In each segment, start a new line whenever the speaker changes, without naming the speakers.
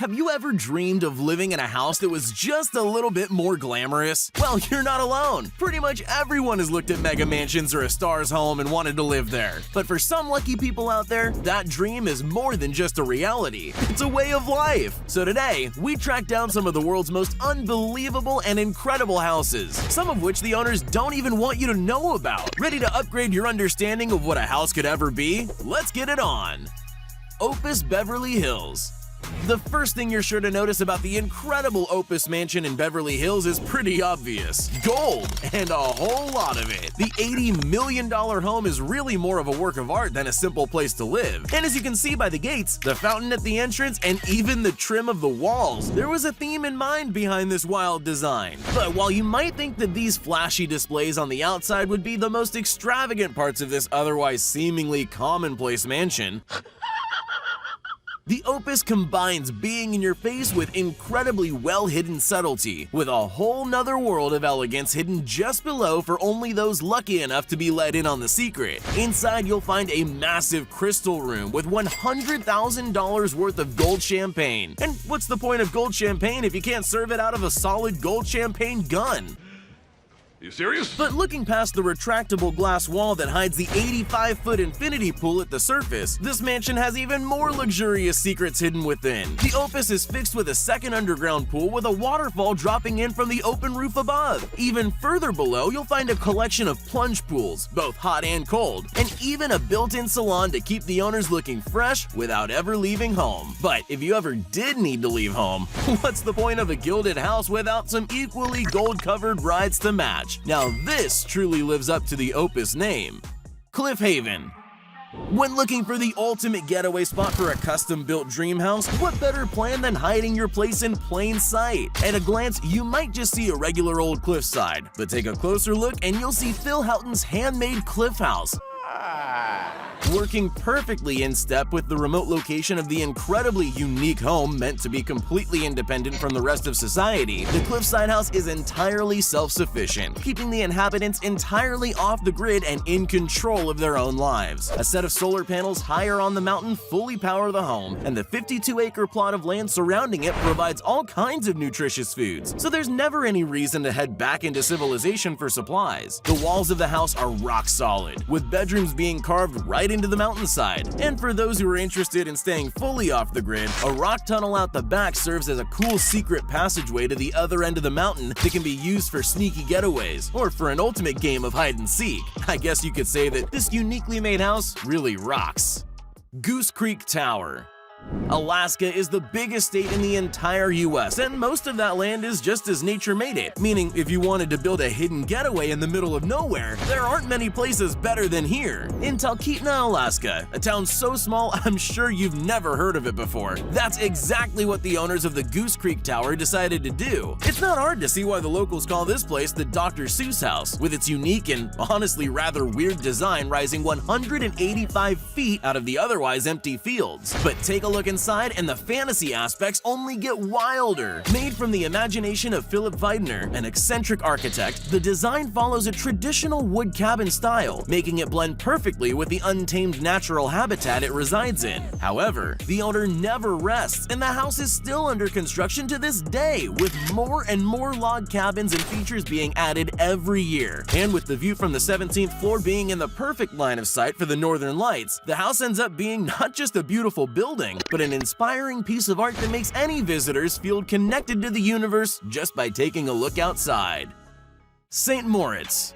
Have you ever dreamed of living in a house that was just a little bit more glamorous? Well, you're not alone. Pretty much everyone has looked at mega mansions or a star's home and wanted to live there. But for some lucky people out there, that dream is more than just a reality. It's a way of life. So today, we tracked down some of the world's most unbelievable and incredible houses, some of which the owners don't even want you to know about. Ready to upgrade your understanding of what a house could ever be? Let's get it on. Opus Beverly Hills. The first thing you're sure to notice about the incredible Opus mansion in Beverly Hills is pretty obvious: gold, and a whole lot of it. The $80 million home is really more of a work of art than a simple place to live. And as you can see by the gates, the fountain at the entrance, and even the trim of the walls, there was a theme in mind behind this wild design. But while you might think that these flashy displays on the outside would be the most extravagant parts of this otherwise seemingly commonplace mansion, the Opus combines being in your face with incredibly well-hidden subtlety, with a whole nother world of elegance hidden just below for only those lucky enough to be let in on the secret. Inside, you'll find a massive crystal room with $100,000 worth of gold champagne. And what's the point of gold champagne if you can't serve it out of a solid gold champagne gun?
You serious?
But looking past the retractable glass wall that hides the 85-foot infinity pool at the surface, this mansion has even more luxurious secrets hidden within. The Opus is fixed with a second underground pool with a waterfall dropping in from the open roof above. Even further below, you'll find a collection of plunge pools, both hot and cold, and even a built-in salon to keep the owners looking fresh without ever leaving home. But if you ever did need to leave home, what's the point of a gilded house without some equally gold-covered rides to match? Now this truly lives up to the Opus name. Cliff Haven. When looking for the ultimate getaway spot for a custom-built dream house, what better plan than hiding your place in plain sight? At a glance, you might just see a regular old cliffside, but take a closer look and you'll see Phil Houghton's handmade cliff house, working perfectly in step with the remote location of the incredibly unique home meant to be completely independent from the rest of society. The cliffside house is entirely self-sufficient, keeping the inhabitants entirely off the grid and in control of their own lives. A set of solar panels higher on the mountain fully power the home, and the 52-acre plot of land surrounding it provides all kinds of nutritious foods, so there's never any reason to head back into civilization for supplies. The walls of the house are rock solid, with bedrooms being carved right into the mountainside. And for those who are interested in staying fully off the grid, a rock tunnel out the back serves as a cool secret passageway to the other end of the mountain that can be used for sneaky getaways, or for an ultimate game of hide and seek. I guess you could say that this uniquely made house really rocks. Goose Creek Tower. Alaska is the biggest state in the entire US, and most of that land is just as nature made it, meaning if you wanted to build a hidden getaway in the middle of nowhere, there aren't many places better than here. In Talkeetna, Alaska, a town so small I'm sure you've never heard of it before, that's exactly what the owners of the Goose Creek Tower decided to do. It's not hard to see why the locals call this place the Dr. Seuss house, with its unique and honestly rather weird design rising 185 feet out of the otherwise empty fields. But take a look inside and the fantasy aspects only get wilder. Made from the imagination of Philip Weidner, an eccentric architect, the design follows a traditional wood cabin style, making it blend perfectly with the untamed natural habitat it resides in. However, the owner never rests, and the house is still under construction to this day, with more and more log cabins and features being added every year. And with the view from the 17th floor being in the perfect line of sight for the northern lights, the house ends up being not just a beautiful building, but an inspiring piece of art that makes any visitors feel connected to the universe just by taking a look outside. St. Moritz.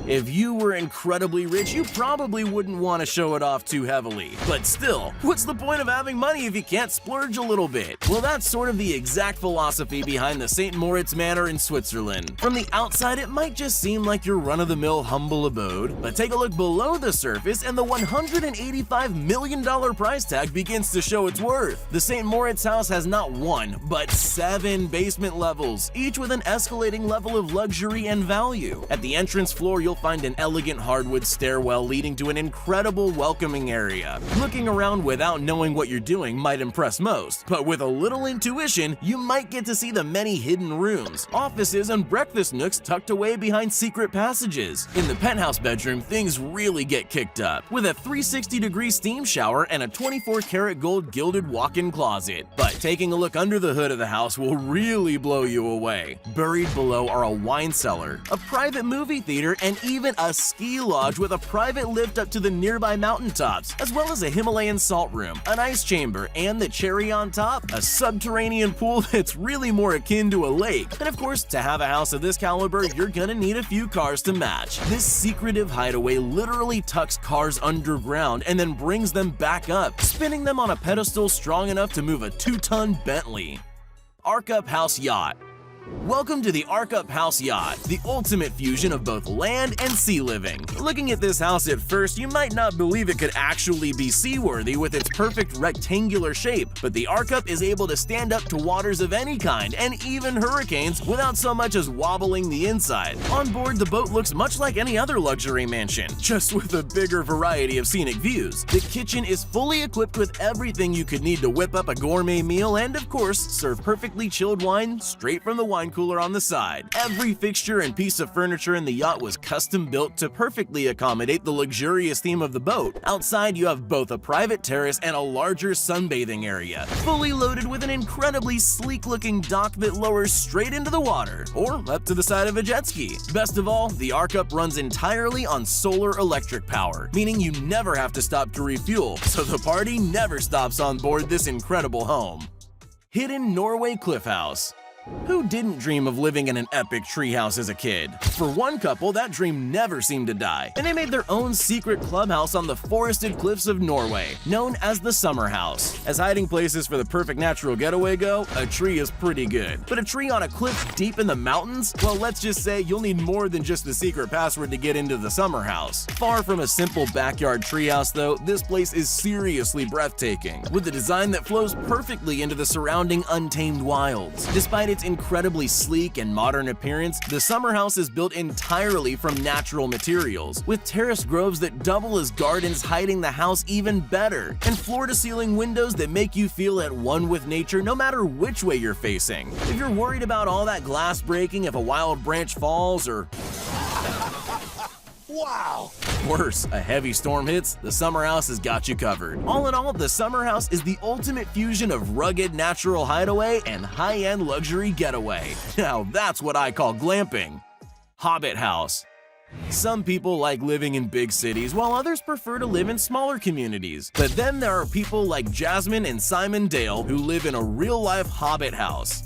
If you were incredibly rich, you probably wouldn't want to show it off too heavily. But still, what's the point of having money if you can't splurge a little bit? Well, that's sort of the exact philosophy behind the St. Moritz Manor in Switzerland. From the outside, it might just seem like your run-of-the-mill humble abode, but take a look below the surface and the $185 million price tag begins to show its worth. The St. Moritz house has not one, but 7 basement levels, each with an escalating level of luxury and value. At the entrance floor, floor, you'll find an elegant hardwood stairwell leading to an incredible welcoming area. Looking around without knowing what you're doing might impress most, but with a little intuition, you might get to see the many hidden rooms, offices, and breakfast nooks tucked away behind secret passages. In the penthouse bedroom, things really get kicked up, with a 360-degree steam shower and a 24-karat gold gilded walk-in closet. But taking a look under the hood of the house will really blow you away. Buried below are a wine cellar, a private movie theater, and even a ski lodge with a private lift up to the nearby mountaintops, as well as a Himalayan salt room, an ice chamber, and the cherry on top, a subterranean pool that's really more akin to a lake. And of course, to have a house of this caliber, you're gonna need a few cars to match. This secretive hideaway literally tucks cars underground and then brings them back up, spinning them on a pedestal strong enough to move a 2-ton Bentley. Ark-Up House Yacht. Welcome to the Ark-Up House Yacht, the ultimate fusion of both land and sea living. Looking at this house at first, you might not believe it could actually be seaworthy with its perfect rectangular shape, but the Ark-Up is able to stand up to waters of any kind and even hurricanes without so much as wobbling the inside. On board, the boat looks much like any other luxury mansion, just with a bigger variety of scenic views. The kitchen is fully equipped with everything you could need to whip up a gourmet meal and, of course, serve perfectly chilled wine straight from the wine cooler on the side. Every fixture and piece of furniture in the yacht was custom built to perfectly accommodate the luxurious theme of the boat. Outside, you have both a private terrace and a larger sunbathing area, fully loaded with an incredibly sleek-looking dock that lowers straight into the water, or up to the side of a jet ski. Best of all, the Ark-Up runs entirely on solar electric power, meaning you never have to stop to refuel, so the party never stops on board this incredible home. Hidden Norway Cliff House. Who didn't dream of living in an epic treehouse as a kid? For one couple, that dream never seemed to die, and they made their own secret clubhouse on the forested cliffs of Norway, known as the Summer House. As hiding places for the perfect natural getaway go, a tree is pretty good. But a tree on a cliff deep in the mountains? Well, let's just say you'll need more than just the secret password to get into the Summer House. Far from a simple backyard treehouse though, this place is seriously breathtaking, with a design that flows perfectly into the surrounding untamed wilds. Despite its incredibly sleek and modern appearance, the Summer House is built entirely from natural materials, with terrace groves that double as gardens hiding the house even better, and floor-to-ceiling windows that make you feel at one with nature no matter which way you're facing. If you're worried about all that glass breaking if a wild branch falls or wow! Worse, a heavy storm hits, the Summer House has got you covered. All in all, the Summer House is the ultimate fusion of rugged natural hideaway and high-end luxury getaway. Now that's what I call glamping. Hobbit House. Some people like living in big cities, while others prefer to live in smaller communities. But then there are people like Jasmine and Simon Dale who live in a real-life Hobbit house.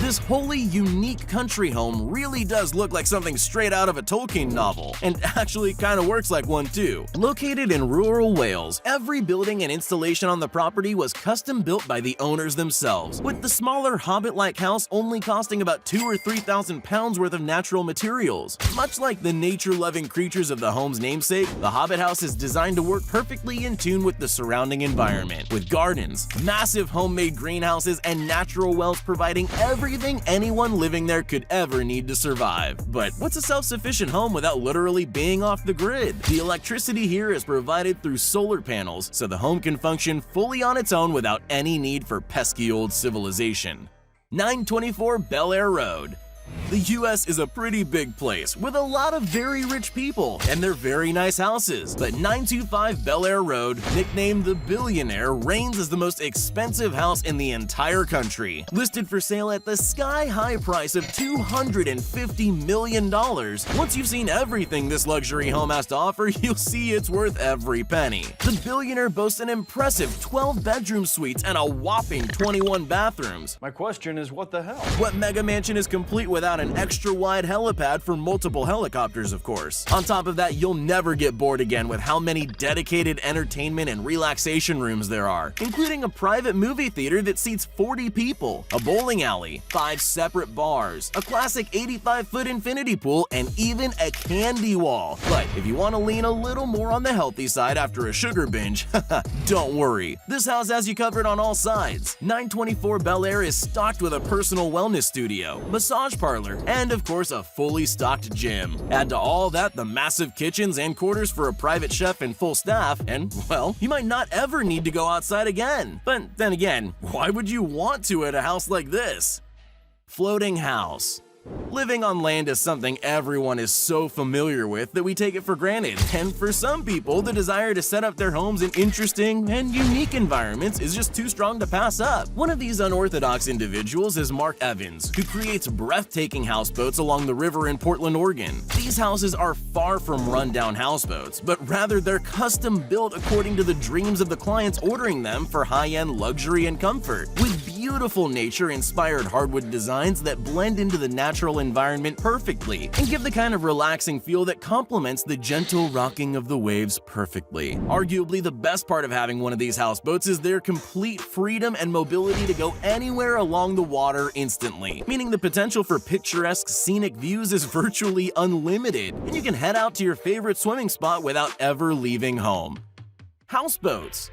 This wholly unique country home really does look like something straight out of a Tolkien novel, and actually kinda works like one too. Located in rural Wales, every building and installation on the property was custom built by the owners themselves, with the smaller Hobbit-like house only costing about £2,000 or £3,000 worth of natural materials. Much like the nature-loving creatures of the home's namesake, the Hobbit house is designed to work perfectly in tune with the surrounding environment, with gardens, massive homemade greenhouses, and natural wells providing everything anyone living there could ever need to survive. But what's a self-sufficient home without literally being off the grid? The electricity here is provided through solar panels, so the home can function fully on its own without any need for pesky old civilization. 924 Bel Air Road. The US is a pretty big place with a lot of very rich people and their very nice houses, but 925 Bel Air Road, nicknamed the Billionaire, reigns as the most expensive house in the entire country. Listed for sale at the sky-high price of $250 million. Once you've seen everything this luxury home has to offer, you'll see it's worth every penny. The Billionaire boasts an impressive 12-bedroom suites and a whopping 21 bathrooms.
My question is, what the hell?
What mega mansion is complete without an extra-wide helipad for multiple helicopters, of course? On top of that, you'll never get bored again with how many dedicated entertainment and relaxation rooms there are, including a private movie theater that seats 40 people, a bowling alley, 5 separate bars, a classic 85-foot infinity pool, and even a candy wall. But if you want to lean a little more on the healthy side after a sugar binge, don't worry. This house has you covered on all sides. 924 Bel Air is stocked with a personal wellness studio, massage parlor, trailer, and of course a fully stocked gym. Add to all that the massive kitchens and quarters for a private chef and full staff, and well, you might not ever need to go outside again. But then again, why would you want to at a house like this? Floating house. Living on land is something everyone is so familiar with that we take it for granted, and for some people, the desire to set up their homes in interesting and unique environments is just too strong to pass up. One of these unorthodox individuals is Mark Evans, who creates breathtaking houseboats along the river in Portland, Oregon. These houses are far from rundown houseboats, but rather they're custom built according to the dreams of the clients ordering them for high-end luxury and comfort, with beautiful nature-inspired hardwood designs that blend into the natural environment perfectly and give the kind of relaxing feel that complements the gentle rocking of the waves perfectly. Arguably, the best part of having one of these houseboats is their complete freedom and mobility to go anywhere along the water instantly, meaning the potential for picturesque scenic views is virtually unlimited, and you can head out to your favorite swimming spot without ever leaving home. Houseboats.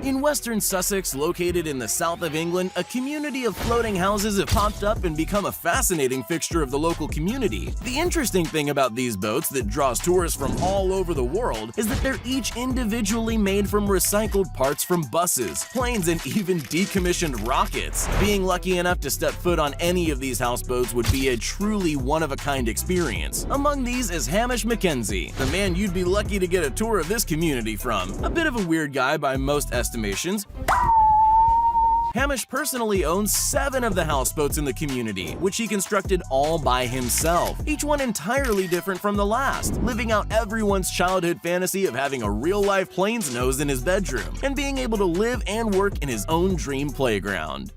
In western Sussex, located in the south of England, a community of floating houses have popped up and become a fascinating fixture of the local community. The interesting thing about these boats that draws tourists from all over the world is that they're each individually made from recycled parts from buses, planes, and even decommissioned rockets. Being lucky enough to step foot on any of these houseboats would be a truly one-of-a-kind experience. Among these is Hamish Mackenzie, the man you'd be lucky to get a tour of this community from. A bit of a weird guy by most estimations, Hamish personally owns 7 of the houseboats in the community, which he constructed all by himself, each one entirely different from the last, living out everyone's childhood fantasy of having a real-life plane's nose in his bedroom and being able to live and work in his own dream playground.